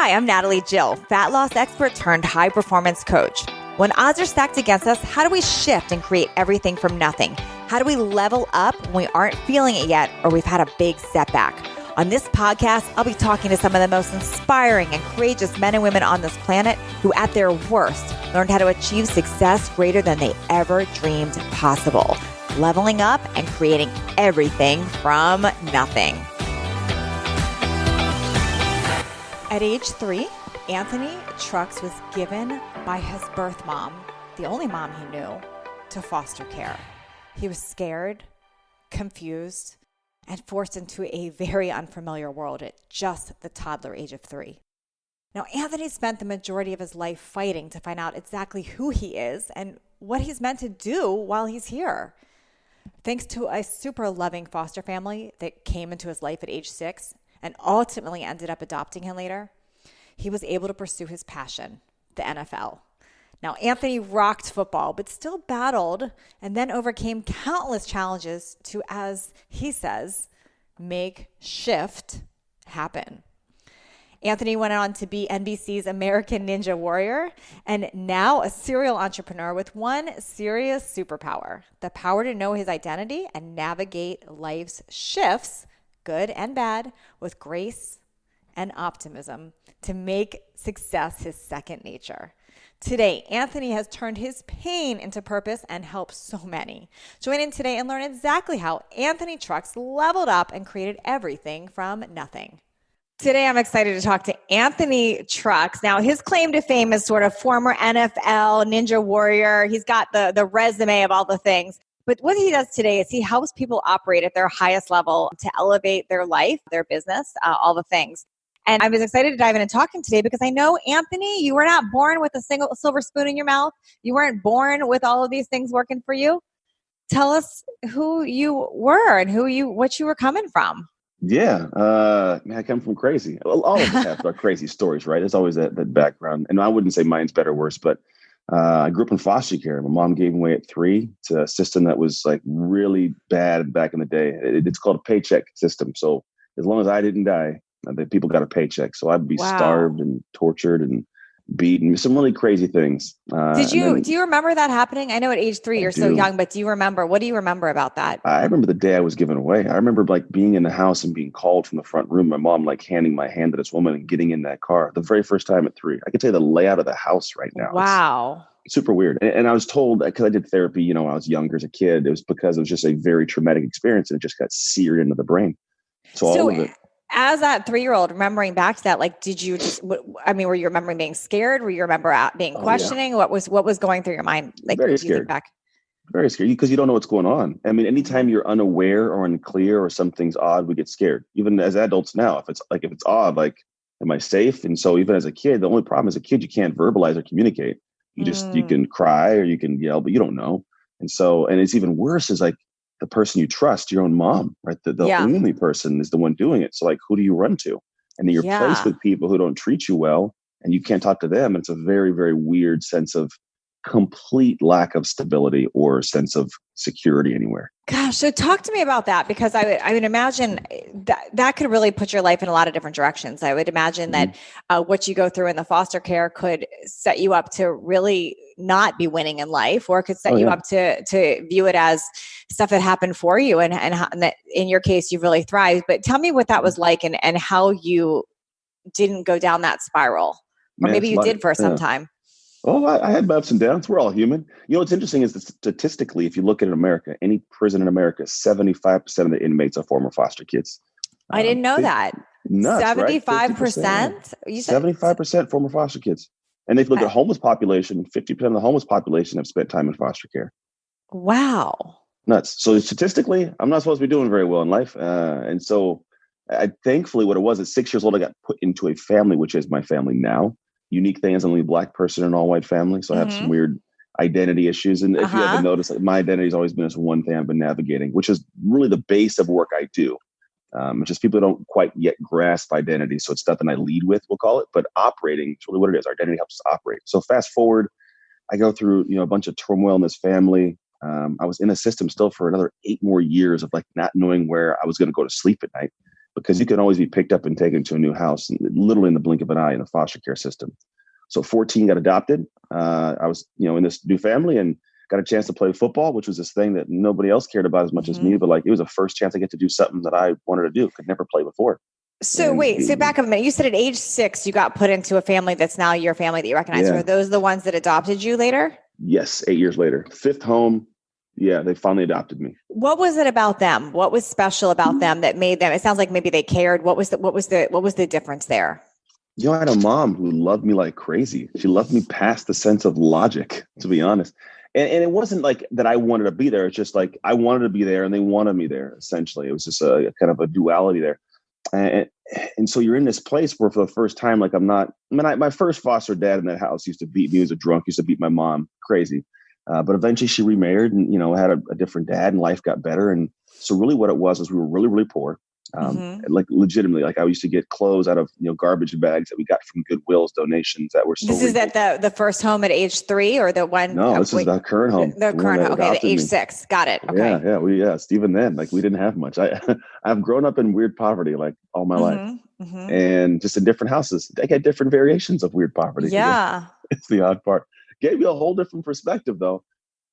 Hi, I'm Natalie Jill, fat loss expert turned high performance coach. When odds are stacked against us, how do we shift and create everything from nothing? How do we level up when we aren't feeling it yet or we've had a big setback? On this podcast, I'll be talking to some of the most inspiring and courageous men and women on this planet who at their worst learned how to achieve success greater than they ever dreamed possible, leveling up and creating everything from nothing. At age 3, Anthony Trucks was given by his birth mom, the only mom he knew, to foster care. He was scared, confused, and forced into a very unfamiliar world at just the toddler age of 3. Now, Anthony spent the majority of his life fighting to find out exactly who he is and what he's meant to do while he's here. Thanks to a super loving foster family that came into his life at age 6 and ultimately ended up adopting him later, he was able to pursue his passion, the NFL. Now, Anthony rocked football, but still battled and then overcame countless challenges to, as he says, make shift happen. Anthony went on to be NBC's American Ninja Warrior and now a serial entrepreneur with one serious superpower, the power to know his identity and navigate life's shifts, good and bad, with grace and optimism to make success his second nature. Today, Anthony has turned his pain into purpose and helps so many. Join in today and learn exactly how Anthony Trucks leveled up and created everything from nothing. Today, I'm excited to talk to Anthony Trucks. Now, his claim to fame is sort of former NFL, Ninja Warrior. He's got the resume of all the things. But what he does today is he helps people operate at their highest level to elevate their life, their business, all the things. And I was excited to dive in and talk to him today because I know, Anthony, you were not born with a single silver spoon in your mouth. You weren't born with all of these things working for you. Tell us who you were and what you were coming from. Yeah, I come from crazy. Well, all of us have our crazy stories, right? There's always that background. And I wouldn't say mine's better or worse, but I grew up in foster care. My mom gave me away at 3 to a system that was like really bad back in the day. It's called a paycheck system. So as long as I didn't die, the people got a paycheck. So I'd be starved and tortured and beaten, some really crazy things. Do you remember that happening? I know at age 3 you're so young, but what do you remember about that? I remember the day I was given away. I remember like being in the house and being called from the front room. My mom like handing my hand to this woman and getting in that car. The very first time at 3. I could tell you the layout of the house right now. Wow. It's super weird. And I was told, because I did therapy, when I was younger as a kid, it was because it was just a very traumatic experience and it just got seared into the brain. So all of it. As that 3-year-old, remembering back to that, like, did you just, were you remembering being scared? Were you remember being questioning? Yeah. What was going through your mind? Like, very scared. Very scared because you don't know what's going on. I mean, anytime you're unaware or unclear or something's odd, we get scared. Even as adults now, if it's odd, like, am I safe? And so even as a kid, the only problem as a kid, you can't verbalize or communicate. You can cry or you can yell, but you don't know. And it's even worse is like, the person you trust, your own mom, right? The only person is the one doing it. So like, who do you run to? And then you're placed with people who don't treat you well and you can't talk to them. And it's a very, very weird sense of complete lack of stability or sense of security anywhere. Gosh, so talk to me about that, because I would imagine that could really put your life in a lot of different directions. I would imagine that what you go through in the foster care could set you up to really not be winning in life, or it could set you up to view it as stuff that happened for you and that in your case, you've really thrived. But tell me what that was like and how you didn't go down that spiral, or maybe you did for some time. Oh, I had my ups and downs. We're all human. What's interesting is that statistically, if you look at America, any prison in America, 75% of the inmates are former foster kids. I didn't know that. Nuts, 75%? Right? You said 75% former foster kids. And if you look at homeless population, 50% of the homeless population have spent time in foster care. Wow. Nuts. So statistically, I'm not supposed to be doing very well in life. And so thankfully what it was at 6 years old, I got put into a family, which is my family now. Unique thing is I'm the only Black person in an all-white family. So I have some weird identity issues. And if you haven't noticed, like, my identity has always been this one thing I've been navigating, which is really the base of work I do. It's just people don't quite yet grasp identity. So it's nothing I lead with, we'll call it, but operating is really what it is. Our identity helps us operate. So fast forward, I go through, a bunch of turmoil in this family. I was in a system still for another 8 more years of like not knowing where I was going to go to sleep at night. because you can always be picked up and taken to a new house, literally in the blink of an eye in the foster care system. So 14 got adopted. I was, in this new family and got a chance to play football, which was this thing that nobody else cared about as much as me. But like, it was the first chance I get to do something that I wanted to do, could never play before. So back up a minute. You said at age 6, you got put into a family that's now your family that you recognize. Yeah. Were those the ones that adopted you later? Yes. 8 years later, 5th home. Yeah. They finally adopted me. What was it about them? What was special about them that made them, it sounds like maybe they cared. What was the difference there? I had a mom who loved me like crazy. She loved me past the sense of logic, to be honest. And it wasn't like that I wanted to be there. It's just like I wanted to be there and they wanted me there, essentially. It was just a kind of a duality there. And so you're in this place where for the first time, like my first foster dad in that house used to beat me. He was a drunk, used to beat my mom, crazy. But eventually she remarried and, had a different dad and life got better. And so really what it was we were really, really poor. Like legitimately, like I used to get clothes out of, garbage bags that we got from Goodwill's donations that were so This is at the first home at age 3 or the one? No, this is the current home. The current home. Okay. Age 6. Got it. Okay. Yeah. Even then, like we didn't have much. I've grown up in weird poverty, like all my life and just in different houses. I get different variations of weird poverty. Yeah. It's the odd part. Gave me a whole different perspective though,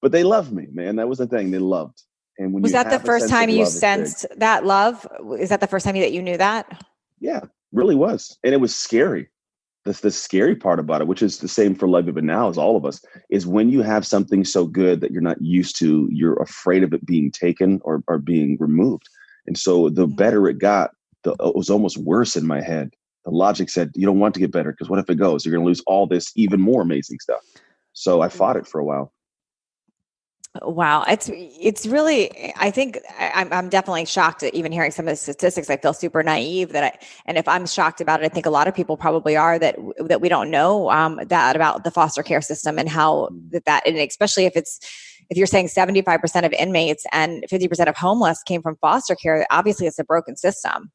but they loved me, man. That was the thing. They loved. And when was that the first time you sensed that love? Is that the first time that you knew that? Yeah, really was. And it was scary. The scary part about it, which is the same for Love Even Now as all of us, is when you have something so good that you're not used to, you're afraid of it being taken or being removed. And so the better it got, it was almost worse in my head. The logic said, you don't want to get better because what if it goes? You're going to lose all this even more amazing stuff. So I fought it for a while. Wow. It's really, I think I'm definitely shocked at even hearing some of the statistics. I feel super naive and if I'm shocked about it, I think a lot of people probably are that we don't know that about the foster care system and how and especially if you're saying 75% of inmates and 50% of homeless came from foster care, obviously it's a broken system.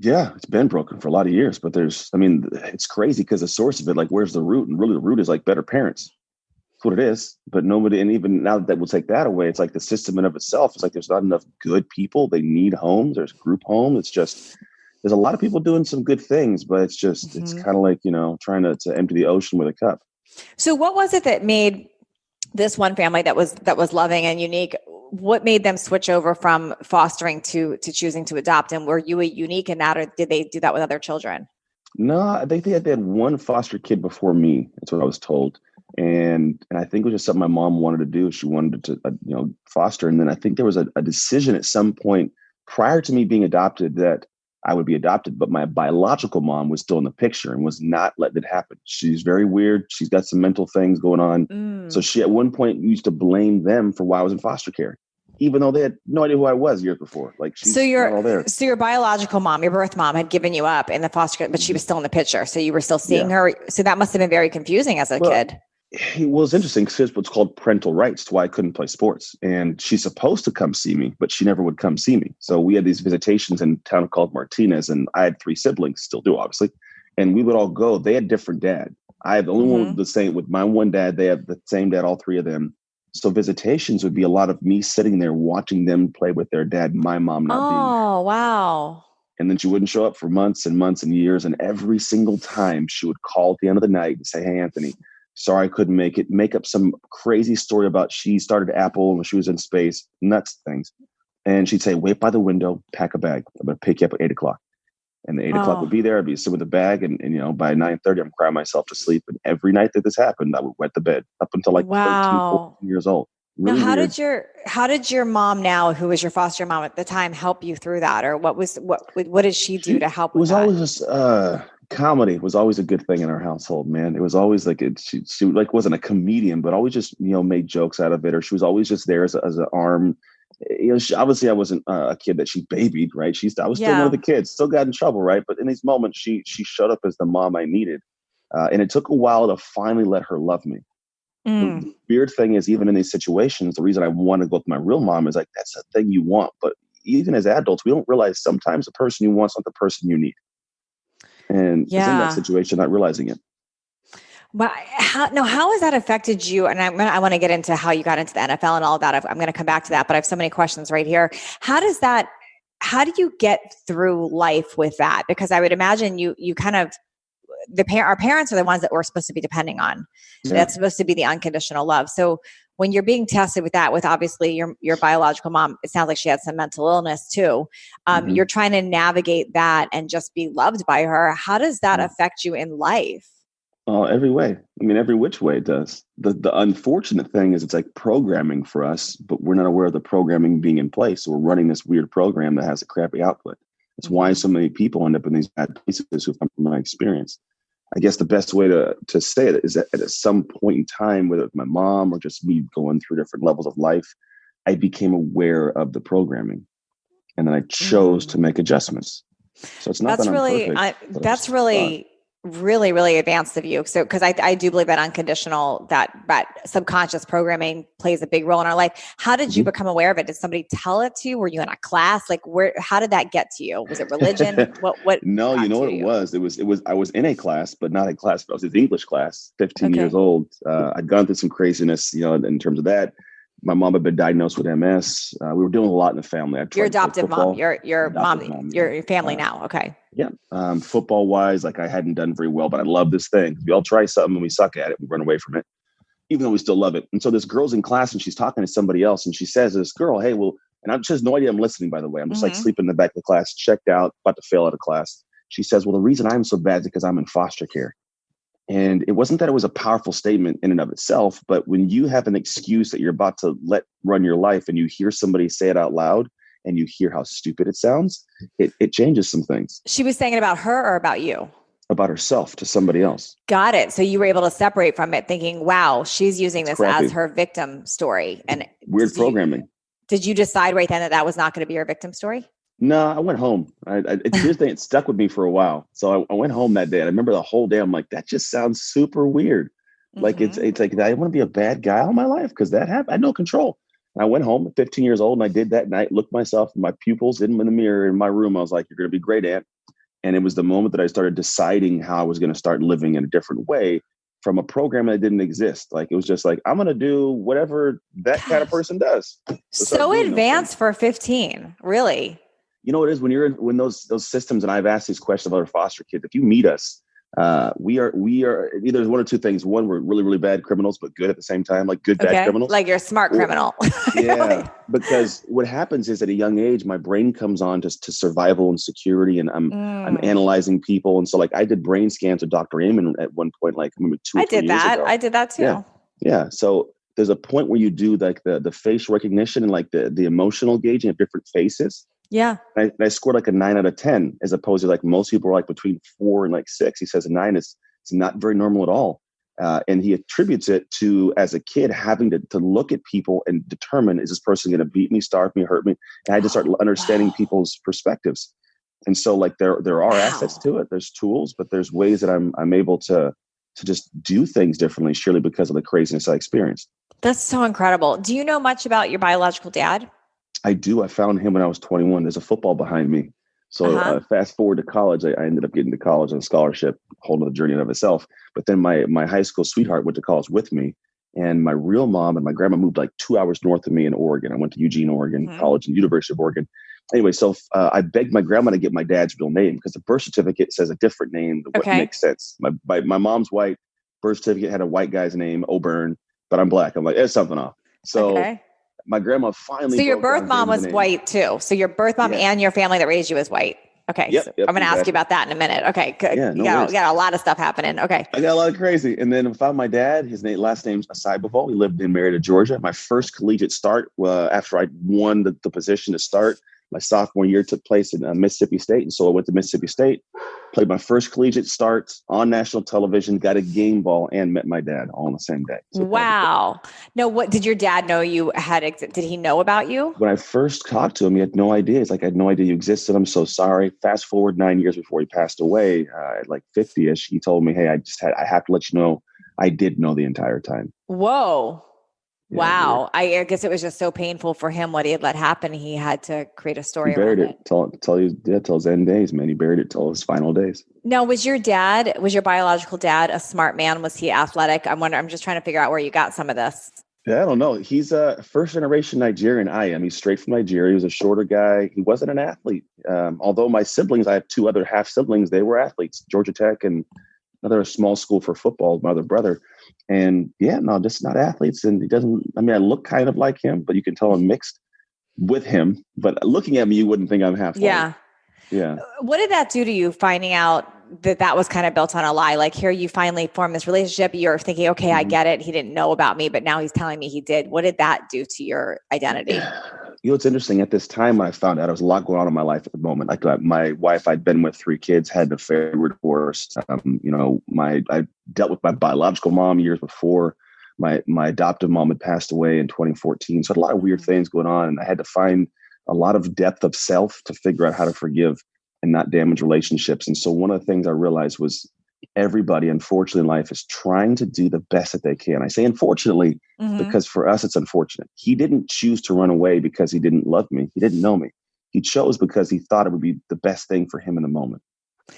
Yeah, it's been broken for a lot of years, but it's crazy because the source of it, like where's the root? And really the root is like better parents. What it is, but nobody, and even now that we'll take that away, it's like the system in of itself. It's like there's not enough good people. They need homes. There's group home. It's just there's a lot of people doing some good things, but it's just it's kind of like trying to empty the ocean with a cup. So what was it that made this one family that was loving and unique? What made them switch over from fostering to choosing to adopt? And were you unique in that, or did they do that with other children? No, I think they had one foster kid before me. That's what I was told. And I think it was just something my mom wanted to do. She wanted to, foster. And then I think there was a decision at some point prior to me being adopted that I would be adopted, but my biological mom was still in the picture and was not letting it happen. She's very weird. She's got some mental things going on. So she at one point used to blame them for why I was in foster care, even though they had no idea who I was years before. Like she's all there. So your biological mom, your birth mom, had given you up in the foster care, but she was still in the picture. So you were still seeing her. So that must have been very confusing as a kid. It was interesting because it's what's called parental rights. It's why I couldn't play sports. And she's supposed to come see me, but she never would come see me. So we had these visitations in a town called Martinez, and I had 3 siblings, still do, obviously. And we would all go. They had different dad. I have the only one the same with my one dad. They have the same dad, all 3 of them. So visitations would be a lot of me sitting there watching them play with their dad, my mom not being there. Oh, wow. And then she wouldn't show up for months and months and years. And every single time she would call at the end of the night and say, hey, Anthony, sorry, I couldn't make it. Make up some crazy story about she started Apple when she was in space, nuts things. And she'd say, wait by the window, pack a bag. I'm going to pick you up at 8:00. And the 8:00 would be there. I'd be sitting with a bag. And by 9:30, I'm crying myself to sleep. And every night that this happened, I would wet the bed up until like 13, 14 years old. Really now, weird. how did your mom now, who was your foster mom at the time, help you through that? Or what did she do to help with that? It was always just, comedy was always a good thing in our household, man. It was always like she like wasn't a comedian, but always just made jokes out of it, or she was always just there as an arm. Obviously, I wasn't a kid that she babied, right? I was still one of the kids, still got in trouble, right? But in these moments, she showed up as the mom I needed, and it took a while to finally let her love me. The weird thing is, even in these situations, the reason I want to go with my real mom is like that's the thing you want, but even as adults, we don't realize sometimes the person you want is not the person you need. And is in that situation, not realizing it. But how has that affected you? And I want to get into how you got into the NFL and all of that. I'm going to come back to that, but I have so many questions right here. How how do you get through life with that? Because I would imagine you kind of, our parents are the ones that we're supposed to be depending on. Yeah. That's supposed to be the unconditional love. So when you're being tested with that, with obviously your biological mom, it sounds like she had some mental illness too. You're trying to navigate that and just be loved by her. How does that affect you in life? Every way. I mean, every which way it does. The unfortunate thing is it's like programming for us, but we're not aware of the programming being in place. So we're running this weird program that has a crappy output. That's why so many people end up in these bad places who come from my experience. I guess the best way to say it is that at some point in time, whether it's my mom or just me going through different levels of life, I became aware of the programming, and then I chose to make adjustments. So it's not that's that I'm really, perfect, that's really, really, really advanced of you. So, because I do believe that unconditional, that subconscious programming plays a big role in our life. How did you become aware of it? Did somebody tell it to you? Were you in a class? Like how did that get to you? Was it religion? What? No, you know what it was? It was, I was in a class, but not a class, but I was in the English class, 15 years old. I'd gone through some craziness, in terms of that. My mom had been diagnosed with MS. We were doing a lot in the family. Your adoptive mom, your mom, your family now. Okay. Yeah. Football wise, like I hadn't done very well, but I love this thing. We all try something and we suck at it. We run away from it, even though we still love it. And so this girl's in class and she's talking to somebody else and she says to this girl, hey, well, and she has no idea I'm listening, by the way. I'm just like sleeping in the back of the class, checked out, about to fail out of class. She says, well, the reason I'm so bad is because I'm in foster care. And it wasn't that it was a powerful statement in and of itself, but when you have an excuse that you're about to let run your life and you hear somebody say it out loud and you hear how stupid it sounds, it changes some things. She was saying it about her or about you? About herself to somebody else. Got it. So you were able to separate from it thinking, wow, she's using this as her victim story. And weird programming. Did you decide right then that was not going to be your victim story? No, I went home. Here's the thing, it stuck with me for a while. So I went home that day. And I remember the whole day. I'm like, that just sounds super weird. Like it's like, I want to be a bad guy all my life because that happened. I had no control. And I went home at 15 years old and I did that night, looked myself in my pupils in the mirror in my room. I was like, you're going to be great, Aunt. And it was the moment that I started deciding how I was going to start living in a different way from a program that didn't exist. Like, it was just like, I'm going to do whatever that kind of person does. So advanced for 15, really. You know what it is when those systems, and I've asked these questions of other foster kids, if you meet us, we are either one or two things. One, we're really, really bad criminals, but good at the same time, like bad criminals. Like you're a smart criminal. Yeah. Because what happens is at a young age, my brain comes on to survival and security, and I'm analyzing people. And so like I did brain scans with Dr. Amen at one point, like maybe 2 or 3 years ago. I did that too. Yeah. So there's a point where you do like the face recognition and like the emotional gauging of different faces. Yeah. And I scored like a 9 out of 10, as opposed to like most people are like between 4 and like 6. He says a 9 is not very normal at all. And he attributes it to, as a kid, having to look at people and determine, is this person going to beat me, starve me, hurt me? And I had to start understanding people's perspectives. And so like there are assets to it. There's tools, but there's ways that I'm able to just do things differently, surely because of the craziness I experienced. That's so incredible. Do you know much about your biological dad? I do. I found him when I was 21. There's a football behind me. So fast forward to college, I ended up getting to college on a scholarship, a whole other journey in of itself. But then my high school sweetheart went to college with me. And my real mom and my grandma moved like 2 hours north of me in Oregon. I went to Eugene, Oregon, college and University of Oregon. Anyway, so I begged my grandma to get my dad's real name because the birth certificate says a different name than what makes sense. My mom's white. Birth certificate had a white guy's name, O'Byrne, but I'm black. I'm like, there's something off. So my grandma finally. So your birth mom was white too. So your birth mom and your family that raised you was white. Okay. Yep, so I'm going to ask you about that in a minute. Okay. Good. Yeah, you got a lot of stuff happening. Okay. I got a lot of crazy. And then I found my dad. His last name's Asaibovo. He lived in Marietta, Georgia. My first collegiate start after I won the position to start. My sophomore year took place in Mississippi State. And so I went to Mississippi State, played my first collegiate start on national television, got a game ball, and met my dad all on the same day. So wow. No, what did your dad know you had? Did he know about you? When I first talked to him, he had no idea. It's like, I had no idea you existed. I'm so sorry. Fast forward 9 years before he passed away, at like 50-ish, he told me, hey, I have to let you know I did know the entire time. Whoa. Yeah, wow. I guess it was just so painful for him what he had let happen. He had to create a story. He buried it till his end days, man. He buried it till his final days. Now, was your biological dad a smart man? Was he athletic? I'm just trying to figure out where you got some of this. Yeah, I don't know. He's a first generation Nigerian. I am. He's straight from Nigeria. He was a shorter guy. He wasn't an athlete. Although my siblings, I have two other half siblings, they were athletes, Georgia Tech and another small school for football, my other brother. And yeah, no, just not athletes. And he doesn't, I mean, I look kind of like him, but you can tell I'm mixed with him. But looking at me, you wouldn't think I'm half white. Yeah. Yeah. What did that do to you, finding out that that was kind of built on a lie? Like, here you finally form this relationship. You're thinking, okay, I Mhm. get it. He didn't know about me, but now he's telling me he did. What did that do to your identity? You know, it's interesting. At this time, when I found out, there was a lot going on in my life at the moment. Like my wife, I'd been with three kids, had an affair, we were divorced. You know, I dealt with my biological mom years before. My adoptive mom had passed away in 2014. So I had a lot of weird things going on, and I had to find a lot of depth of self to figure out how to forgive and not damage relationships. And so one of the things I realized was everybody, unfortunately, in life is trying to do the best that they can. I say unfortunately Mm-hmm. because for us, it's unfortunate. He didn't choose to run away because he didn't love me. He didn't know me. He chose because he thought it would be the best thing for him in the moment.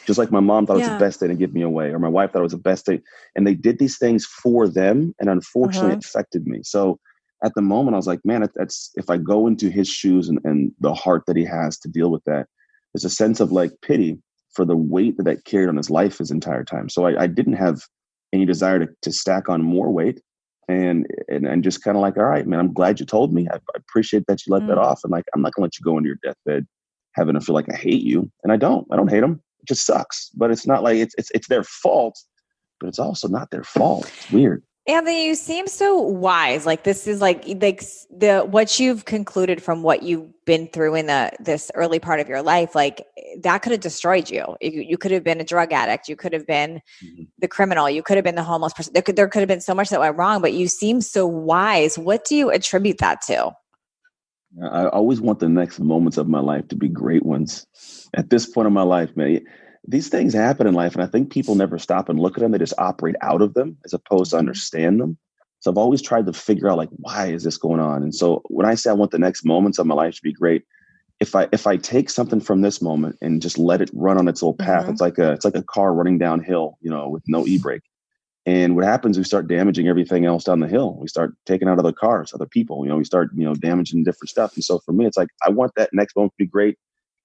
Just like my mom thought it was the Yeah. best thing to give me away, or my wife thought it was the best thing. And they did these things for them. And unfortunately, Mm-hmm. it affected me. So at the moment, I was like, man, that's if I go into his shoes and the heart that he has to deal with that, there's a sense of like pity for the weight that that carried on his life his entire time. So I didn't have any desire to stack on more weight and just kind of like, all right, man, I'm glad you told me. I appreciate that you let that Mm. off. And like, I'm not gonna let you go into your deathbed having to feel like I hate you. And I don't hate him. It just sucks. But it's not like it's their fault, but it's also not their fault. It's weird. Anthony, you seem so wise. Like, this is like the what you've concluded from what you've been through in this early part of your life. Like, that could have destroyed you. You could have been a drug addict. You could have been Mhm. the criminal. You could have been the homeless person. There could have been so much that went wrong. But you seem so wise. What do you attribute that to? I always want the next moments of my life to be great ones. At this point in my life, man, these things happen in life, and I think people never stop and look at them. They just operate out of them as opposed to Mm-hmm. understand them. So I've always tried to figure out like why is this going on? And so when I say I want the next moments of my life to be great, if I take something from this moment and just let it run on its own path, Mm-hmm. it's like a car running downhill, you know, with no e-brake. And what happens, we start damaging everything else down the hill. We start taking out other cars, other people, you know, we start, you know, damaging different stuff. And so for me, it's like, I want that next moment to be great.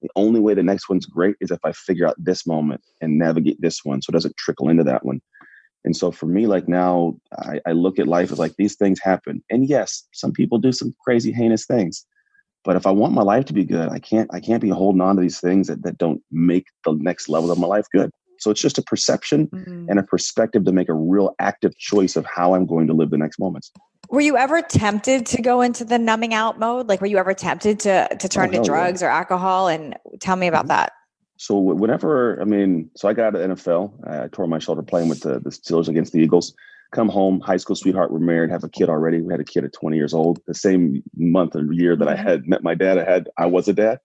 The only way the next one's great is if I figure out this moment and navigate this one so it doesn't trickle into that one. And so for me, like now, I look at life as like these things happen. And yes, some people do some crazy, heinous things. But if I want my life to be good, I can't be holding on to these things that don't make the next level of my life good. So it's just a perception Mm-hmm. and a perspective to make a real active choice of how I'm going to live the next moments. Were you ever tempted to go into the numbing out mode? Like, were you ever tempted to Oh turn to hell yeah. drugs or alcohol? And tell me about Mhm. that. So whenever, I mean, so I got out of the NFL. I tore my shoulder playing with the Steelers against the Eagles. Come home, high school sweetheart. We're married, have a kid already. We had a kid at 20 years old. The same month or year that I Mm-hmm. had met my dad, I was a dad.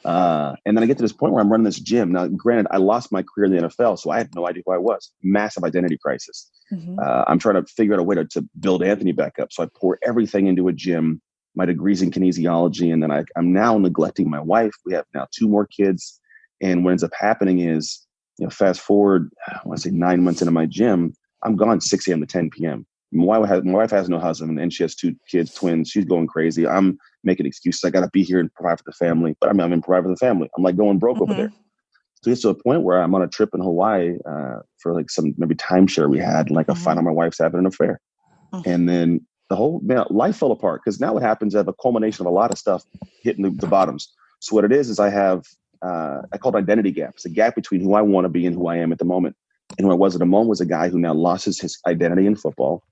And then I get to this point where I'm running this gym. Now, granted, I lost my career in the NFL, so I had no idea who I was. Massive identity crisis. Mm-hmm. I'm trying to figure out a way to build Anthony back up. So I pour everything into a gym, my degrees in kinesiology, and then I'm now neglecting my wife. We have now two more kids. And what ends up happening is, you know, fast forward, I want to say 9 months into my gym, I'm gone 6 a.m. to 10 p.m. My wife has no husband and she has two kids, twins. She's going crazy. I'm making excuses. I got to be here and provide for the family. But I mean, I'm in provide for the family. I'm like going broke over there. Mm-hmm. So it's to a point where I'm on a trip in Hawaii for like some maybe timeshare we had. And like I find Mm-hmm. out my wife's having an affair. And then the whole life fell apart because now what happens, I have a culmination of a lot of stuff hitting the bottoms. So what it is I have, I call it identity gap. It's a gap between who I want to be and who I am at the moment. And who I was at the moment was a guy who now lost his identity in football.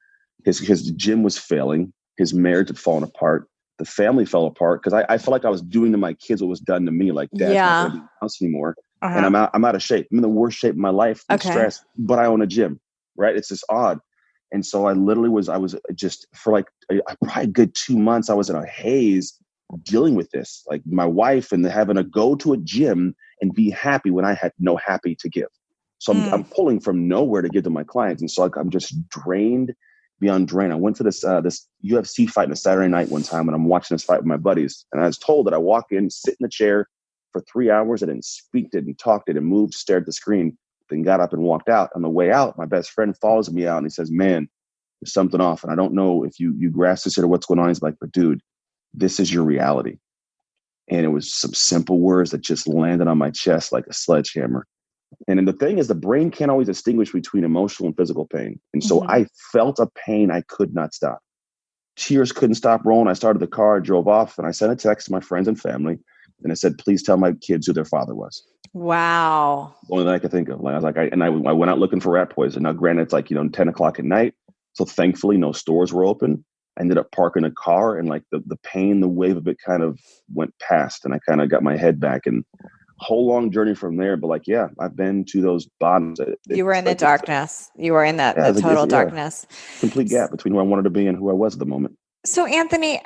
His gym was failing. His marriage had fallen apart. The family fell apart because I felt like I was doing to my kids what was done to me. Like dad's not going Yeah. to be in the house anymore. And Uh-huh. I'm out of shape. I'm in the worst shape of my life from Okay. stress, but I own a gym, right? It's just odd. And so I was just for like probably a good 2 months, I was in a haze dealing with this, like my wife and having to go to a gym and be happy when I had no happy to give. So I'm Mm. pulling from nowhere to give to my clients. And so like, I'm just drained beyond drain. I went to this UFC fight on a Saturday night one time and I'm watching this fight with my buddies. And I was told that I walk in, sit in the chair for 3 hours. I didn't speak, didn't talk, didn't move, stared at the screen, then got up and walked out. On the way out, my best friend follows me out and he says, man, there's something off. And I don't know if you grasp this or what's going on. He's like, but dude, this is your reality. And it was some simple words that just landed on my chest like a sledgehammer. And then the thing is, the brain can't always distinguish between emotional and physical pain. And so I felt a pain I could not stop. Tears couldn't stop rolling. I started the car, drove off, and I sent a text to my friends and family. And I said, please tell my kids who their father was. Wow. The only thing I could think of. Like, I was like, I went out looking for rat poison. Now, granted, it's like, 10 o'clock at night. So thankfully, no stores were open. I ended up parking a car, and like the pain, the wave of it kind of went past, and I kind of got my head back, and whole long journey from there. But like, yeah, I've been to those bottoms. You were in the darkness. You were in the total darkness. Complete gap between who I wanted to be and who I was at the moment. So Anthony,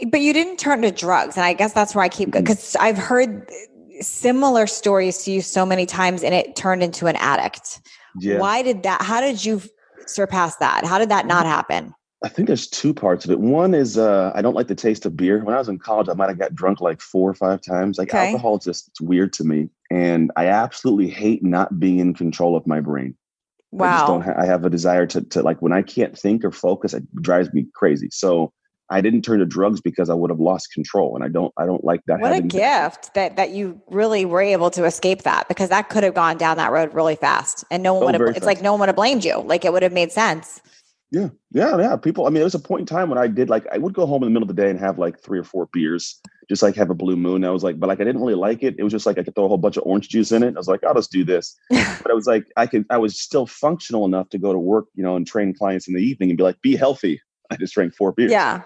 but you didn't turn to drugs. And I guess that's where I keep, because I've heard similar stories to you so many times, and it turned into an addict. Yeah. How did you surpass that? How did that not happen? I think there's two parts of it. One is I don't like the taste of beer. When I was in college, I might have got drunk like 4 or 5 times. Like alcohol, it's weird to me. And I absolutely hate not being in control of my brain. Wow. I just don't I have a desire to like, when I can't think or focus, it drives me crazy. So I didn't turn to drugs because I would have lost control. And I don't like that. What a gift that you really were able to escape that, because that could have gone down that road really fast. And no one would have, it's like no one would have blamed you. Like it would have made sense. Yeah. People, I mean, there was a point in time when I did I would go home in the middle of the day and have like 3 or 4 beers, just like have a blue moon. I was like, but like, I didn't really like it. It was just like, I could throw a whole bunch of orange juice in it. I was like, I'll just do this. But I was like, I was still functional enough to go to work, and train clients in the evening and be like, be healthy. I just drank 4 beers. Yeah.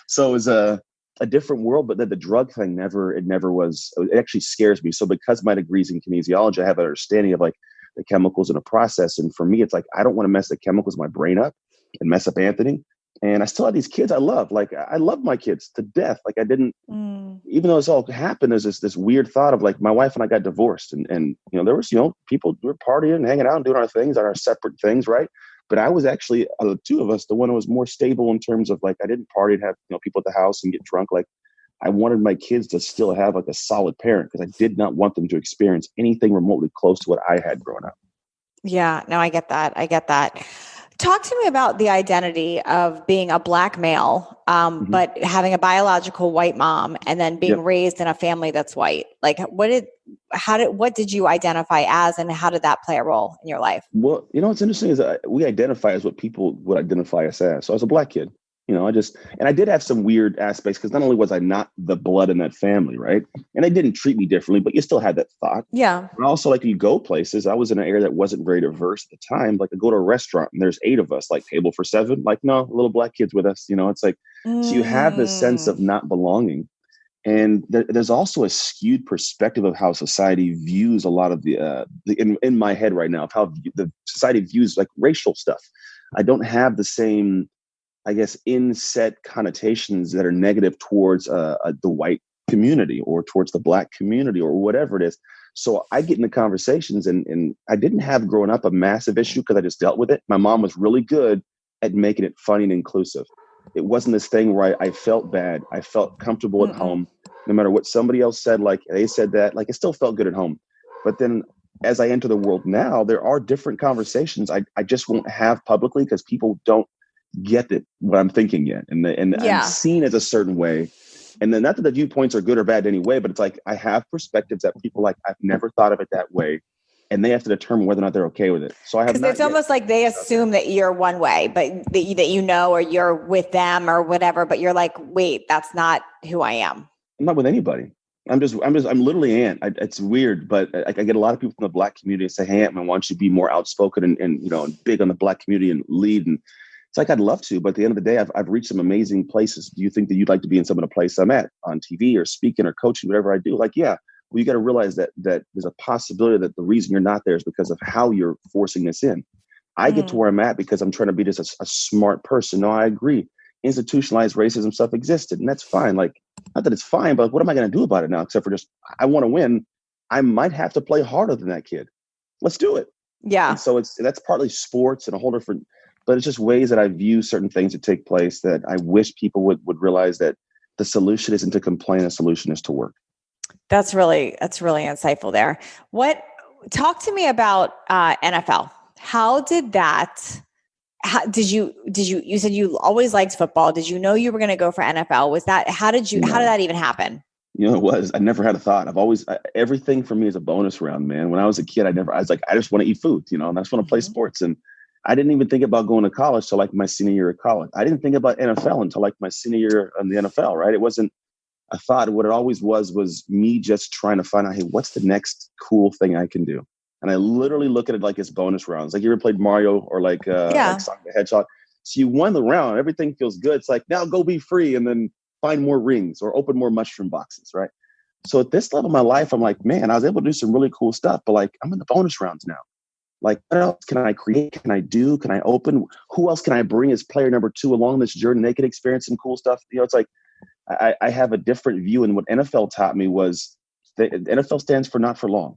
So it was a different world, but then the drug thing never was, it actually scares me. So because my degree's in kinesiology, I have an understanding of like the chemicals in a process. And for me, it's like, I don't want to mess the chemicals in my brain up and mess up Anthony. And I still have these kids I love. Like, I love my kids to death. Like I didn't, even though this all happened, there's this weird thought of like, my wife and I got divorced and there was, people were partying, hanging out and doing our things on our separate things. Right. But I was actually, the 2 of us, the one who was more stable in terms of like, I didn't party and have, people at the house and get drunk. Like I wanted my kids to still have like a solid parent, because I did not want them to experience anything remotely close to what I had growing up. Yeah, no, I get that. Talk to me about the identity of being a Black male, but having a biological white mom, and then being raised in a family that's white. Like, what did you identify as, and how did that play a role in your life? Well, what's interesting is we identify as what people would identify us as. So I was a Black kid. I did have some weird aspects, because not only was I not the blood in that family, right? And they didn't treat me differently, but you still had that thought. Yeah. And also, like, you go places. I was in an area that wasn't very diverse at the time. Like, I go to a restaurant and there's 8 of us, like table for 7. Like, no, little Black kids with us. It's like, so you have this sense of not belonging. And there's also a skewed perspective of how society views a lot of in my head right now, of how the society views like racial stuff. I don't have the same, I guess, inset connotations that are negative towards the white community or towards the Black community or whatever it is. So I get into conversations and I didn't have growing up a massive issue because I just dealt with it. My mom was really good at making it funny and inclusive. It wasn't this thing where I felt bad. I felt comfortable at home. No matter what somebody else said, like they said that, like it still felt good at home. But then as I enter the world now, there are different conversations I just won't have publicly because people don't get it what I'm thinking yet, and I'm seen as a certain way. And then not that the viewpoints are good or bad anyway, but it's like I have perspectives that people like I've never thought of it that way, and they have to determine whether or not they're okay with it. So I have not. It's almost like they assume that you're one way, but that or you're with them or whatever. But you're like, wait, that's not who I am. I'm not with anybody. I'm literally Ant. It's weird, but I get a lot of people from the Black community say, "Hey, Ant, I want you to be more outspoken and big on the Black community and lead." And it's like, I'd love to, but at the end of the day, I've reached some amazing places. Do you think that you'd like to be in some of the places I'm at on TV or speaking or coaching, whatever I do? Like, yeah, well, you got to realize that there's a possibility that the reason you're not there is because of how you're forcing this in. I get to where I'm at because I'm trying to be just a smart person. No, I agree. Institutionalized racism stuff existed, and that's fine. Like, not that it's fine, but what am I going to do about it now? Except for just, I want to win. I might have to play harder than that kid. Let's do it. Yeah. And so that's partly sports and a whole different, but it's just ways that I view certain things that take place that I wish people would realize that the solution isn't to complain, the solution is to work. That's really insightful there. Talk to me about NFL. How did that you said you always liked football. Did you know you were going to go for NFL? How did that even happen? I never had a thought. Everything for me is a bonus round, man. When I was a kid, I was like, I just want to eat food, and I just want to play sports. And I didn't even think about going to college till like my senior year of college. I didn't think about NFL until like my senior year in the NFL, right? It wasn't a thought. What it always was me just trying to find out, hey, what's the next cool thing I can do? And I literally look at it like it's bonus rounds. Like you ever played Mario or like Sonic the Hedgehog? So you won the round. Everything feels good. It's like, now go be free and then find more rings or open more mushroom boxes, right? So at this level of my life, I'm like, man, I was able to do some really cool stuff, but like I'm in the bonus rounds now. Like, what else can I create? Can I do? Can I open? Who else can I bring as player number 2 along this journey? They can experience some cool stuff. It's like I have a different view. And what NFL taught me was the NFL stands for not for long.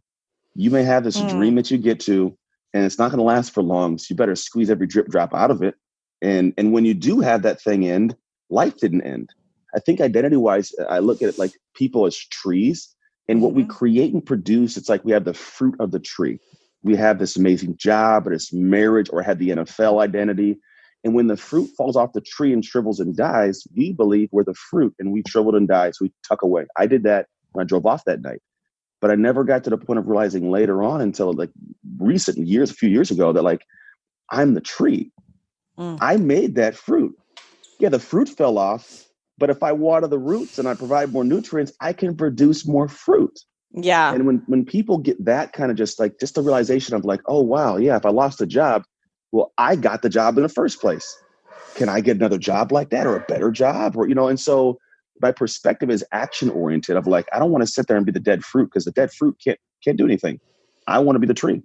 You may have this dream that you get to, and it's not going to last for long. So you better squeeze every drip drop out of it. And when you do have that thing end, life didn't end. I think identity-wise, I look at it like people as trees. And what we create and produce, it's like we have the fruit of the tree. We have this amazing job or this marriage or had the NFL identity. And when the fruit falls off the tree and shrivels and dies, we believe we're the fruit and we shriveled and died. So we tuck away. I did that when I drove off that night. But I never got to the point of realizing later on until like recent years, a few years ago, that like, I'm the tree. I made that fruit. Yeah, the fruit fell off. But if I water the roots and I provide more nutrients, I can produce more fruit. Yeah. And when people get that kind of just the realization of like, oh, wow, yeah, if I lost a job, well, I got the job in the first place. Can I get another job like that or a better job? Or, and so my perspective is action oriented of like, I don't want to sit there and be the dead fruit because the dead fruit can't do anything. I want to be the tree.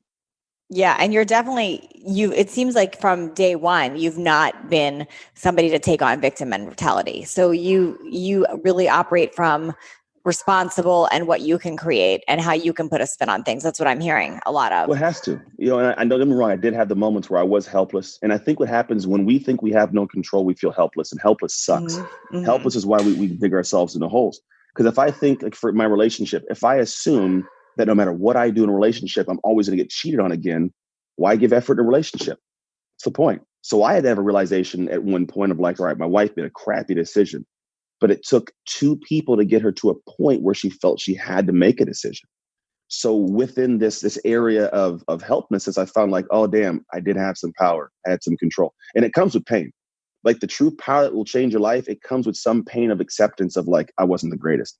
Yeah. And you're definitely, it seems like from day one, you've not been somebody to take on victim mentality. So you really operate from responsible and what you can create and how you can put a spin on things. That's what I'm hearing a lot of. Well, it has to, and I don't get me wrong. I did have the moments where I was helpless. And I think what happens when we think we have no control, we feel helpless, and helpless sucks. Helpless is why we dig ourselves in the holes. Because if I think like for my relationship, if I assume that no matter what I do in a relationship, I'm always going to get cheated on again, why give effort in a relationship? What's the point? So I had to have a realization at one point of like, all right, my wife made a crappy decision. But it took 2 people to get her to a point where she felt she had to make a decision. So within this area of helplessness, I found like, oh, damn, I did have some power. I had some control. And it comes with pain. Like the true power that will change your life, it comes with some pain of acceptance of like, I wasn't the greatest.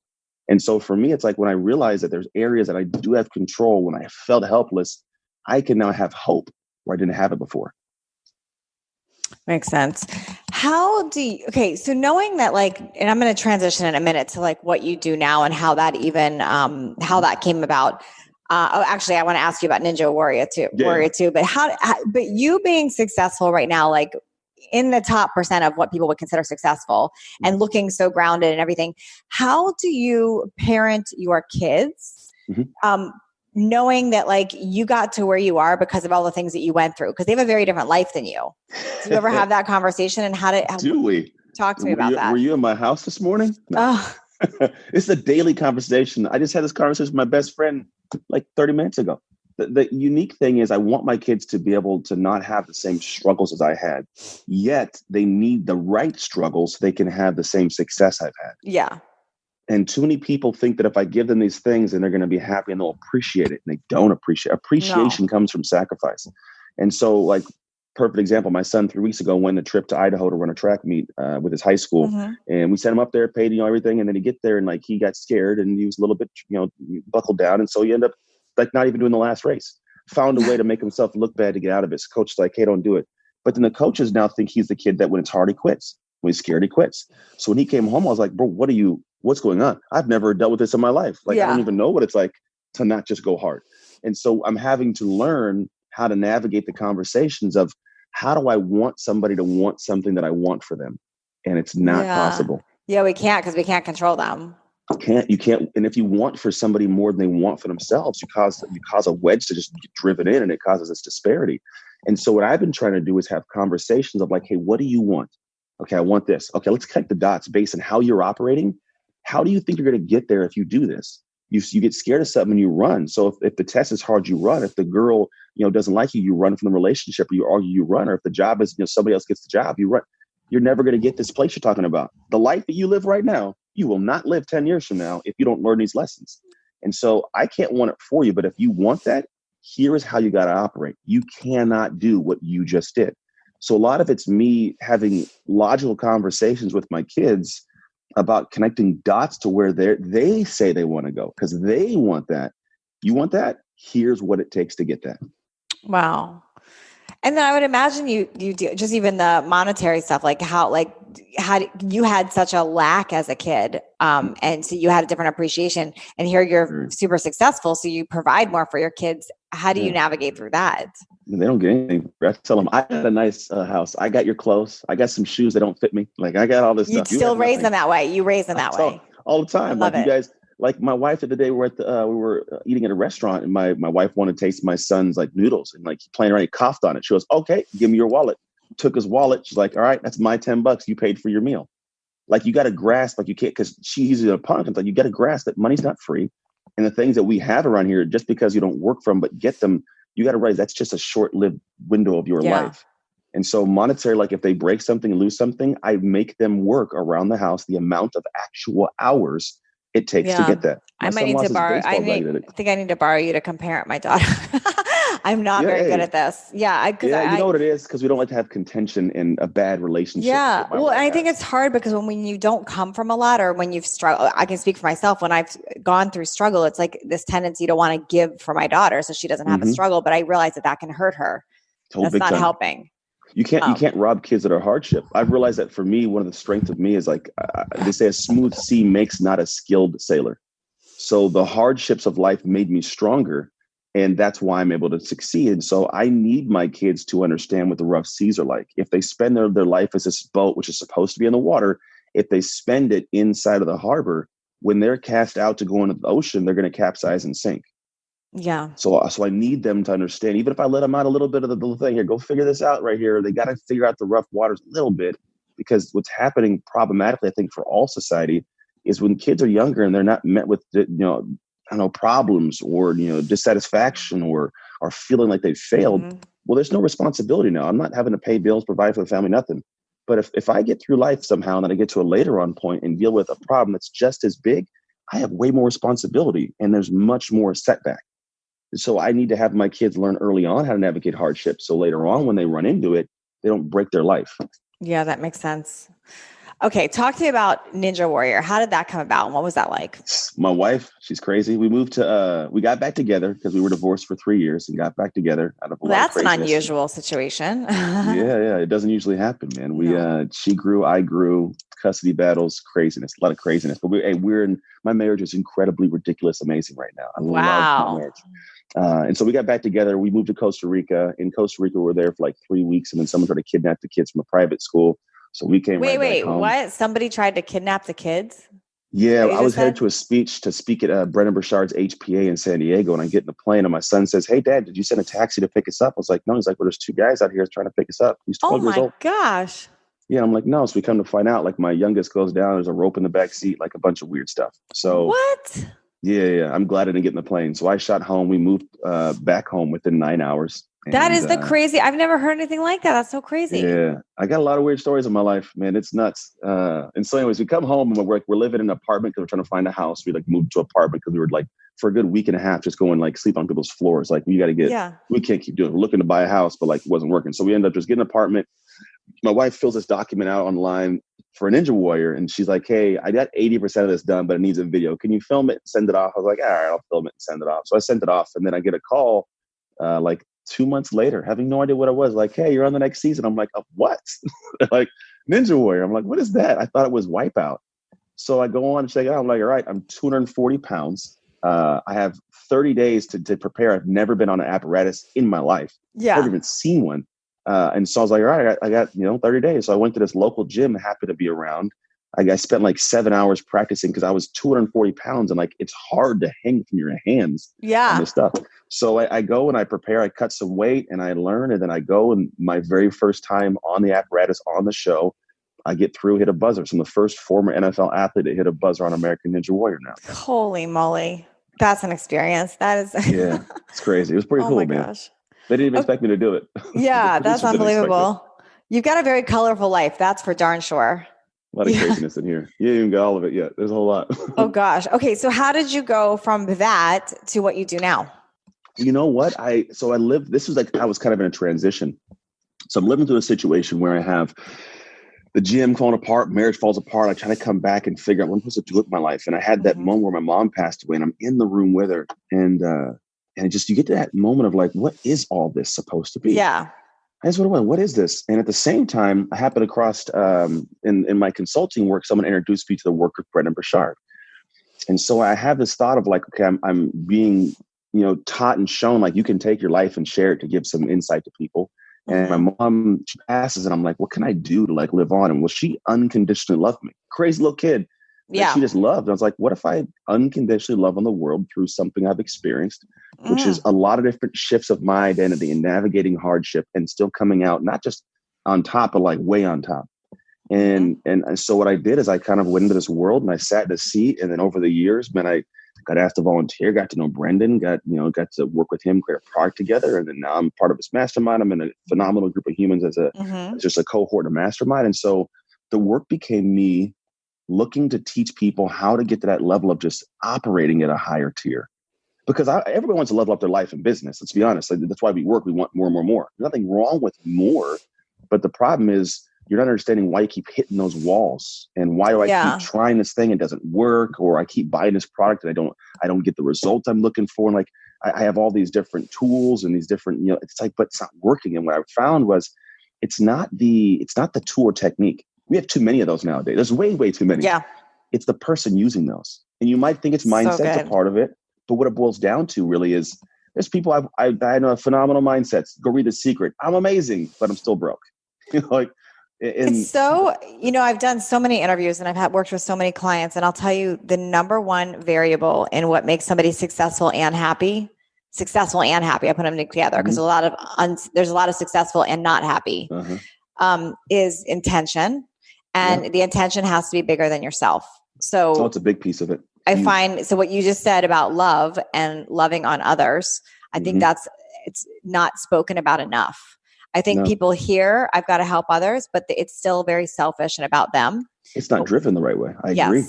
And so for me, it's like when I realized that there's areas that I do have control, when I felt helpless, I can now have hope where I didn't have it before. Makes sense. So knowing that and I'm going to transition in a minute to like what you do now and how that even, how that came about. Actually, I want to ask you about Ninja Warrior too, but you being successful right now, like in the top % of what people would consider successful and looking so grounded and everything, how do you parent your kids? Knowing that like you got to where you are because of all the things that you went through, because they have a very different life than you. Do you ever have that conversation? And do we talk to me about that? Were you in my house this morning? No. It's a daily conversation. I just had this conversation with my best friend like 30 minutes ago. The unique thing is I want my kids to be able to not have the same struggles as I had, yet they need the right struggles so they can have the same success I've had. Yeah. And too many people think that if I give them these things, then they're going to be happy and they'll appreciate it. And they don't appreciate it. Appreciation comes from sacrifice. And so like perfect example, my son 3 weeks ago went on a trip to Idaho to run a track meet with his high school. And we sent him up there, paid, everything. And then he get there and like, he got scared and he was a little bit, buckled down. And so he ended up like not even doing the last race, found a way to make himself look bad to get out of it. His coach's like, hey, don't do it. But then the coaches now think he's the kid that when it's hard, he quits. When he's scared, he quits. So when he came home, I was like, bro, what's going on? I've never dealt with this in my life. Like, I don't even know what it's like to not just go hard. And so I'm having to learn how to navigate the conversations of how do I want somebody to want something that I want for them? And it's not possible. Yeah, we can't because we can't control them. You can't. And if you want for somebody more than they want for themselves, you cause a wedge to just get driven in, and it causes this disparity. And so what I've been trying to do is have conversations of like, hey, what do you want? Okay, I want this. Okay, let's connect the dots based on how you're operating. How do you think you're going to get there if you do this? You get scared of something and you run. So if the test is hard, you run. If the girl, doesn't like you, you run from the relationship, or you argue, you run. Or if the job is, somebody else gets the job, you run. You're never going to get this place you're talking about. The life that you live right now, you will not live 10 years from now if you don't learn these lessons. And so I can't want it for you, but if you want that, here is how you got to operate. You cannot do what you just did. So a lot of it's me having logical conversations with my kids about connecting dots to where they say they want to go, because they want that. You want that? Here's what it takes to get that. Wow. And then I would imagine you do just even the monetary stuff, like how you had such a lack as a kid. And so you had a different appreciation, and here you're super successful. So you provide more for your kids. How do you navigate through that? They don't get anything. I tell them, I got a nice house. I got your clothes. I got some shoes that don't fit me. Like, I got all this stuff. You still raise them that way. You raise them that way. All the time. Like, you guys, like my wife, the other day, we were eating at a restaurant, and my wife wanted to taste my son's like noodles, and like playing around, he coughed on it. She goes, okay, give me your wallet. Took his wallet. She's like, all right, that's my $10. You paid for your meal. Like, you got to grasp, like, you can't, because she's a punk. It's like, you got to grasp that money's not free. And the things that we have around here, just because you don't work from, but get them, you got to realize that's just a short-lived window of your life. And so monetary, like if they break something and lose something, I make them work around the house the amount of actual hours it takes to get that. I might need to borrow. I think I need to borrow you to compare my daughter. I'm not very good at this. You know what it is, because we don't like to have contention in a bad relationship. Yeah. Well, I think it's hard because when you don't come from a lot, or when you've struggled, I can speak for myself. When I've gone through struggle, it's like this tendency to want to give for my daughter so she doesn't have a struggle. But I realize that can hurt her. That's not helping. You can't rob kids that are hardship. I've realized that for me, one of the strengths of me is like, they say a smooth sea makes not a skilled sailor. So the hardships of life made me stronger. And that's why I'm able to succeed. And so I need my kids to understand what the rough seas are like. If they spend their life as this boat, which is supposed to be in the water, if they spend it inside of the harbor, when they're cast out to go into the ocean, they're going to capsize and sink. Yeah. So I need them to understand, even if I let them out a little bit of the little thing here, go figure this out right here. They got to figure out the rough waters a little bit, because what's happening problematically, I think, for all society is when kids are younger and they're not met with, problems or, dissatisfaction or feeling like they've failed. Well, there's no responsibility now. I'm not having to pay bills, provide for the family, nothing. But if I get through life somehow and then I get to a later on point and deal with a problem that's just as big, I have way more responsibility and there's much more setback. So I need to have my kids learn early on how to navigate hardship, so later on when they run into it, they don't break their life. Yeah, that makes sense. Okay, talk to me about Ninja Warrior. How did that come about, and what was that like? My wife, she's crazy. We we got back together because we were divorced for 3 years and got back together out of that's an unusual situation. Yeah, it doesn't usually happen, man. She grew, I grew, custody battles, craziness, a lot of craziness. But my marriage is incredibly ridiculous, amazing right now. I love my marriage. And so we got back together. We moved to Costa Rica. In Costa Rica, we were there for like 3 weeks, and then someone tried to kidnap the kids from a private school. So we came. Wait, what? Somebody tried to kidnap the kids? Yeah, I was headed to a speech to speak at Brennan Burchard's HPA in San Diego, and I get in the plane, and my son says, "Hey, Dad, did you send a taxi to pick us up?" I was like, "No." He's like, "Well, there's 2 guys out here trying to pick us up." He's 12 years old. Oh my gosh. Yeah, I'm like, "No." So we come to find out, like, my youngest goes down. There's a rope in the back seat, like a bunch of weird stuff. So what? Yeah. I'm glad I didn't get in the plane. So I shot home. We moved back home within 9 hours. That is the crazy. I've never heard anything like that. That's so crazy. Yeah. I got a lot of weird stories in my life, man. It's nuts. And so anyways, we come home and we're living in an apartment because we're trying to find a house. We moved to an apartment because we were for a good week and a half, just going sleep on people's floors. We got to we can't keep doing it. We're looking to buy a house, but it wasn't working. So we ended up just getting an apartment. My wife fills this document out online for a Ninja Warrior. And she's like, "Hey, I got 80% of this done, but it needs a video. Can you film it and send it off?" I was like, "All right, I'll film it and send it off." So I sent it off, and then I get a call 2 months later, having no idea what it was. "Hey, you're on the next season." I'm like, "Of what?" Ninja Warrior. I'm like, "What is that?" I thought it was Wipeout. So I go on and check it out. I'm like, all right, I'm 240 pounds. I have 30 days to prepare. I've never been on an apparatus in my life. Yeah. I've never even seen one. And so I was like, all right, I got 30 days. So I went to this local gym, happy to be around. I spent 7 hours practicing because I was 240 pounds and it's hard to hang from your hands. Yeah. On this stuff. So I go and I prepare, I cut some weight and I learn. And then I go, and my very first time on the apparatus on the show, I get through, hit a buzzer. So I'm the first former NFL athlete to hit a buzzer on American Ninja Warrior now. Holy moly. That's an experience. That is. Yeah, it's crazy. It was pretty Oh my cool, man. gosh. They didn't even Oh, expect me to do it. The yeah, that's producers didn't expect it. unbelievable. You've got a very colorful life. That's for darn sure. A lot of Yeah. craziness in here. You ain't even got all of it yet. There's a whole lot. Oh gosh. Okay. So how did you go from that to what you do now? You know what? I lived, this was like, I was kind of in a transition. So I'm living through a situation where I have the gym falling apart, marriage falls apart. I try to come back and figure out what I'm supposed to do with my life. And I had that Mm-hmm. moment where my mom passed away and I'm in the room with her. And it just, you get to that moment of like, what is all this supposed to be? Yeah. I just went, what is this? And at the same time, I happened across, in my consulting work, someone introduced me to the work of Brendan Burchard. And so I have this thought of like, okay, I'm being, taught and shown like you can take your life and share it to give some insight to people. And Mm-hmm. my mom, she passes and I'm like, what can I do to like live on? And well, she unconditionally loved me. Crazy little kid that Yeah. she just loved. And I was like, what if I unconditionally love on the world through something I've experienced, which is a lot of different shifts of my identity and navigating hardship and still coming out, not just on top, but like way on top. And so what I did is I kind of went into this world and I sat in a seat. And then over the years, man, I got asked to volunteer, got to know Brendan, got to work with him, create a product together. And then now I'm part of his mastermind. I'm in a phenomenal group of humans as just a cohort of mastermind. And so the work became me looking to teach people how to get to that level of just operating at a higher tier. Because everybody wants to level up their life and business. Let's be honest. Like, that's why we work. We want more and more and more. There's nothing wrong with more. But the problem is you're not understanding why you keep hitting those walls and why do I keep trying this thing and it doesn't work, or I keep buying this product and I don't get the result I'm looking for. And like I have all these different tools and these different, it's like, but it's not working. And what I found was it's not the tool or technique. We have too many of those nowadays. There's way, way too many. Yeah. It's the person using those. And you might think it's mindset's a part of it, but what it boils down to really is there's people I know have phenomenal mindsets. Go read The Secret. I'm amazing, but I'm still broke. Like, it's so, I've done so many interviews and I've worked with so many clients, and I'll tell you the number one variable in what makes somebody successful and happy, I put them together because there's a lot of successful and not happy, is intention. And the intention has to be bigger than yourself. So it's a big piece of it. I find, so what you just said about love and loving on others, I think it's not spoken about enough. I think people hear, I've got to help others, but it's still very selfish and about them. It's not driven the right way. I agree.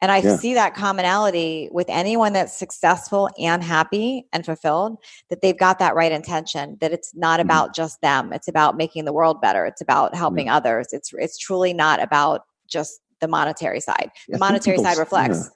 And I see that commonality with anyone that's successful and happy and fulfilled, that they've got that right intention, that it's not about just them. It's about making the world better. It's about helping others. It's truly not about just the monetary side. The monetary side reflects.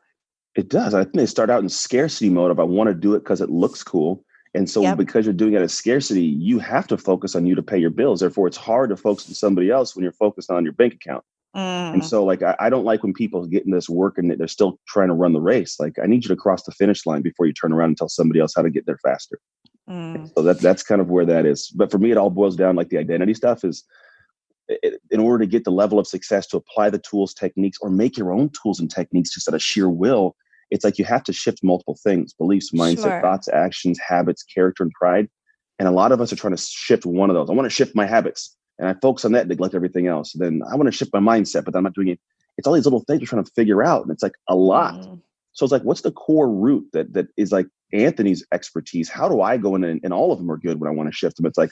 It does. I think they start out in scarcity mode of I want to do it because it looks cool. And so because you're doing it at scarcity, you have to focus on you to pay your bills. Therefore, it's hard to focus on somebody else when you're focused on your bank account. And so like, I don't like when people get in this work and they're still trying to run the race. Like, I need you to cross the finish line before you turn around and tell somebody else how to get there faster. So that's kind of where that is. But for me, it all boils down, like the identity stuff is in order to get the level of success to apply the tools, techniques, or make your own tools and techniques just out of sheer will. It's like you have to shift multiple things: beliefs, mindset, thoughts, actions, habits, character, and pride. And a lot of us are trying to shift one of those. I want to shift my habits and I focus on that, neglect everything else. Then I want to shift my mindset, but I'm not doing it. It's all these little things you're trying to figure out. And it's like a lot. So it's like, what's the core root that is like Anthony's expertise? How do I go in and all of them are good when I want to shift them? It's like,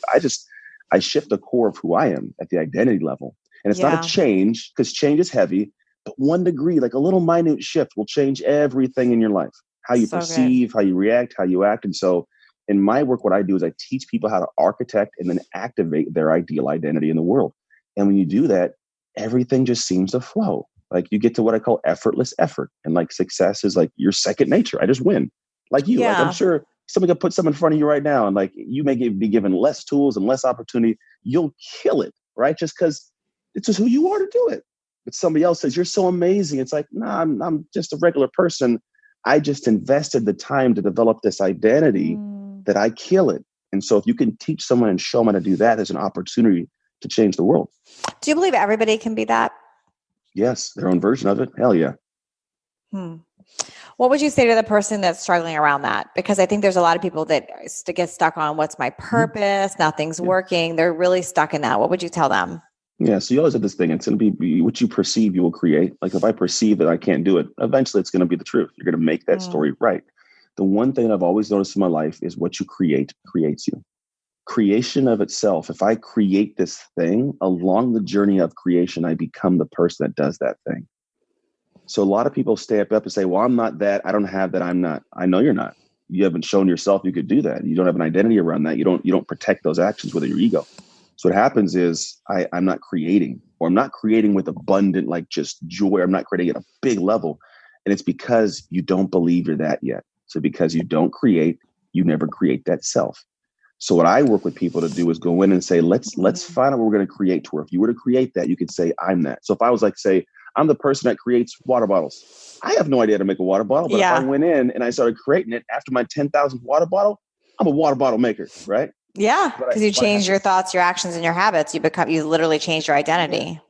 I shift the core of who I am at the identity level. And it's not a change, because change is heavy. But 1 degree, like a little minute shift, will change everything in your life. How you perceive, how you react, how you act. And so in my work, what I do is I teach people how to architect and then activate their ideal identity in the world. And when you do that, everything just seems to flow. Like you get to what I call effortless effort. And like success is like your second nature. I just win. Like you, like I'm sure somebody could put something in front of you right now and like you may be given less tools and less opportunity. You'll kill it, right? Just because it's just who you are to do it. But somebody else says, you're so amazing. It's like, nah, I'm just a regular person. I just invested the time to develop this identity that I kill it. And so if you can teach someone and show them how to do that, there's an opportunity to change the world. Do you believe everybody can be that? Yes. Their own version of it. Hell yeah. What would you say to the person that's struggling around that? Because I think there's a lot of people that get stuck on what's my purpose? Nothing's working. They're really stuck in that. What would you tell them? Yeah. So you always have this thing. It's going to be what you perceive, you will create. Like if I perceive that I can't do it, eventually it's going to be the truth. You're going to make that story right. The one thing I've always noticed in my life is what you create creates you. Creation of itself, if I create this thing, along the journey of creation, I become the person that does that thing. So a lot of people step up and say, well, I'm not that. I don't have that. I'm not. I know you're not. You haven't shown yourself you could do that. You don't have an identity around that. You don't protect those actions with your ego. So what happens is I'm not creating, or I'm not creating with abundant, like just joy. I'm not creating at a big level. And it's because you don't believe you're that yet. So because you don't create, you never create that self. So what I work with people to do is go in and say, let's find out what we're going to create to where if you were to create that, you could say, I'm that. So if I was like, say, I'm the person that creates water bottles. I have no idea how to make a water bottle, but if I went in and I started creating it after my 10,000th water bottle, I'm a water bottle maker, right? Yeah, because you change your thoughts, your actions, and your habits. You literally changed your identity.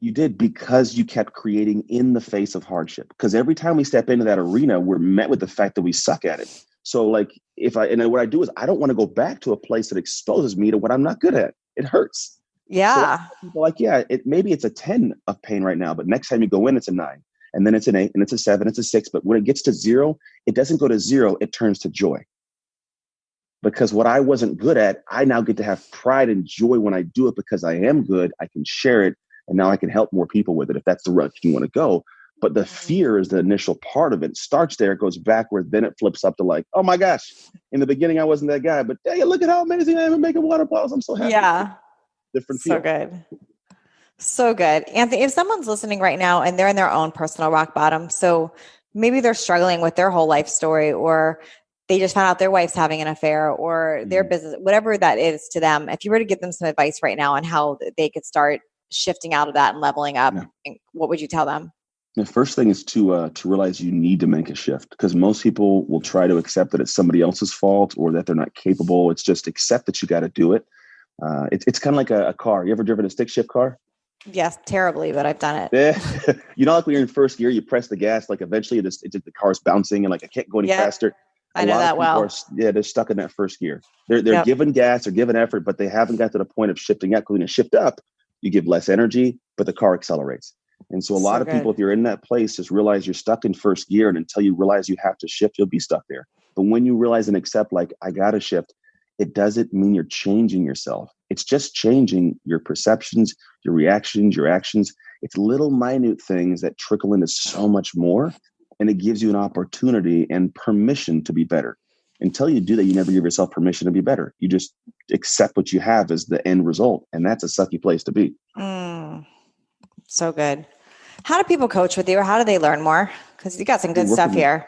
You did, because you kept creating in the face of hardship. Because every time we step into that arena, we're met with the fact that we suck at it. So like what I do is I don't want to go back to a place that exposes me to what I'm not good at. It hurts. Yeah. So people like, maybe it's a 10 of pain right now, but next time you go in, it's a 9, and then it's an 8, and it's a 7, it's a 6. But when it gets to 0, it doesn't go to 0. It turns to joy. Because what I wasn't good at, I now get to have pride and joy when I do it, because I am good. I can share it, and now I can help more people with it if that's the route you want to go. But the fear is the initial part of it. It starts there, it goes backward, then it flips up to like, oh my gosh, in the beginning I wasn't that guy, but hey, look at how amazing I am at making water bottles. I'm so happy. Yeah. Different feel. So good. So good. Anthony, if someone's listening right now and they're in their own personal rock bottom, so maybe they're struggling with their whole life story, or they just found out their wife's having an affair, or their business, whatever that is to them, if you were to give them some advice right now on how they could start shifting out of that and leveling up, what would you tell them? The first thing is to realize you need to make a shift, because most people will try to accept that it's somebody else's fault or that they're not capable. It's just accept that you got to do it. It's kind of like a car. You ever driven a stick shift car? Yes, terribly, but I've done it. Yeah. You know, like when you're in first gear, you press the gas, like eventually the car's bouncing and like I can't go any faster. I know that well. They're stuck in that first gear. They're given gas, they're given effort, but they haven't got to the point of shifting up. Because when you shift up, you give less energy, but the car accelerates. And so a lot of people, if you're in that place, just realize you're stuck in first gear, and until you realize you have to shift, you'll be stuck there. But when you realize and accept, like, I got to shift, it doesn't mean you're changing yourself. It's just changing your perceptions, your reactions, your actions. It's little minute things that trickle into so much more. And it gives you an opportunity and permission to be better. Until you do that, you never give yourself permission to be better. You just accept what you have as the end result. And that's a sucky place to be. So good. How do people coach with you, or how do they learn more? Because you got some good stuff here.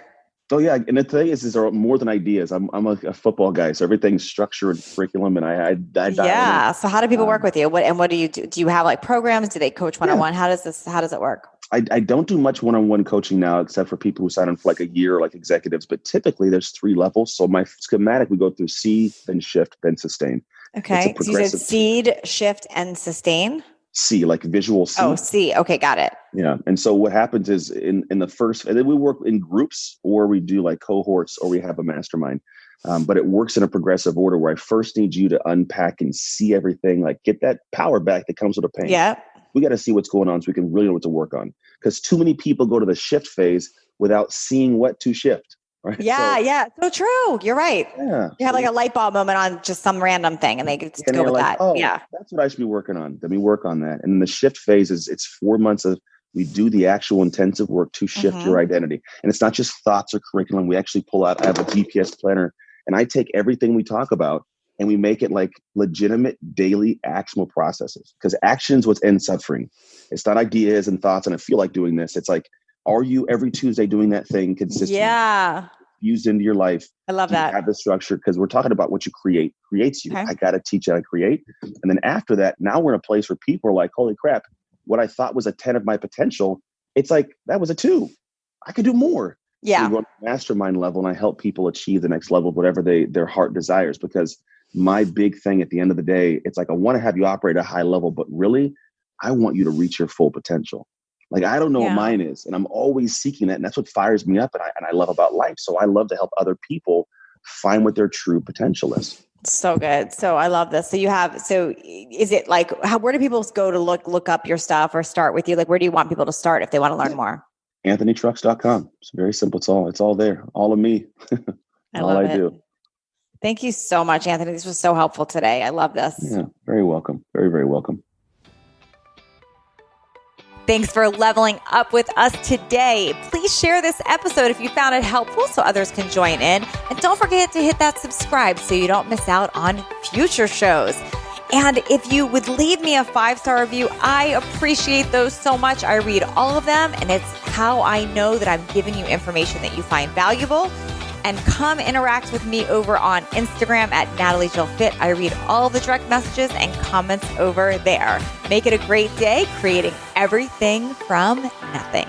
Oh yeah. And the thing is there are more than ideas. I'm a football guy, so everything's structure and curriculum, and I dial in. So how do people work with you? What do you do? Do you have like programs? Do they coach one-on-one? How does it work? I don't do much one-on-one coaching now, except for people who sign on for like a year, like executives. But typically there's 3 levels. So my schematic, we go through seed, then shift, then sustain. Okay. So you said seed, shift, and sustain? C, like visual C. Oh, C. Okay, got it. Yeah. And so what happens is in the first, and then we work in groups, or we do like cohorts, or we have a mastermind. But it works in a progressive order where I first need you to unpack and see everything, like get that power back that comes with the pain. Yeah. We got to see what's going on so we can really know what to work on. Because too many people go to the shift phase without seeing what to shift. Right? Yeah. So true. You're right. Yeah. You have like a light bulb moment on just some random thing, and they just go with that. Oh, yeah. That's what I should be working on. Let me work on that. And the shift phase it's 4 months of, we do the actual intensive work to shift your identity. And it's not just thoughts or curriculum. We actually pull out, I have a GPS planner, and I take everything we talk about and we make it like legitimate daily actionable processes, because action's what's end suffering. It's not ideas and thoughts and I feel like doing this. It's like, are you every Tuesday doing that thing consistently? Yeah. Used into your life? I love that. Have the structure, because we're talking about what you creates you. Okay. I got to teach you how to create. And then after that, now we're in a place where people are like, holy crap, what I thought was a 10 of my potential, it's like, that was a 2. I could do more. Yeah. So we go to the mastermind level, and I help people achieve the next level, whatever their heart desires. Because my big thing at the end of the day, it's like, I want to have you operate at a high level, but really, I want you to reach your full potential. Like, I don't know what mine is, and I'm always seeking that. And that's what fires me up, and I love about life. So I love to help other people find what their true potential is. So good. So I love this. So is it like, where do people go to look up your stuff or start with you? Like, where do you want people to start if they want to learn more? AnthonyTrucks.com. It's very simple. It's all there. All of me. I all love I it. do. Thank you so much, Anthony. This was so helpful today. I love this. Yeah, very welcome. Very, very welcome. Thanks for leveling up with us today. Please share this episode if you found it helpful so others can join in. And don't forget to hit that subscribe so you don't miss out on future shows. And if you would leave me a 5-star review, I appreciate those so much. I read all of them, and it's how I know that I'm giving you information that you find valuable. And come interact with me over on Instagram at NatalieJillFit. I read all the direct messages and comments over there. Make it a great day, creating everything from nothing.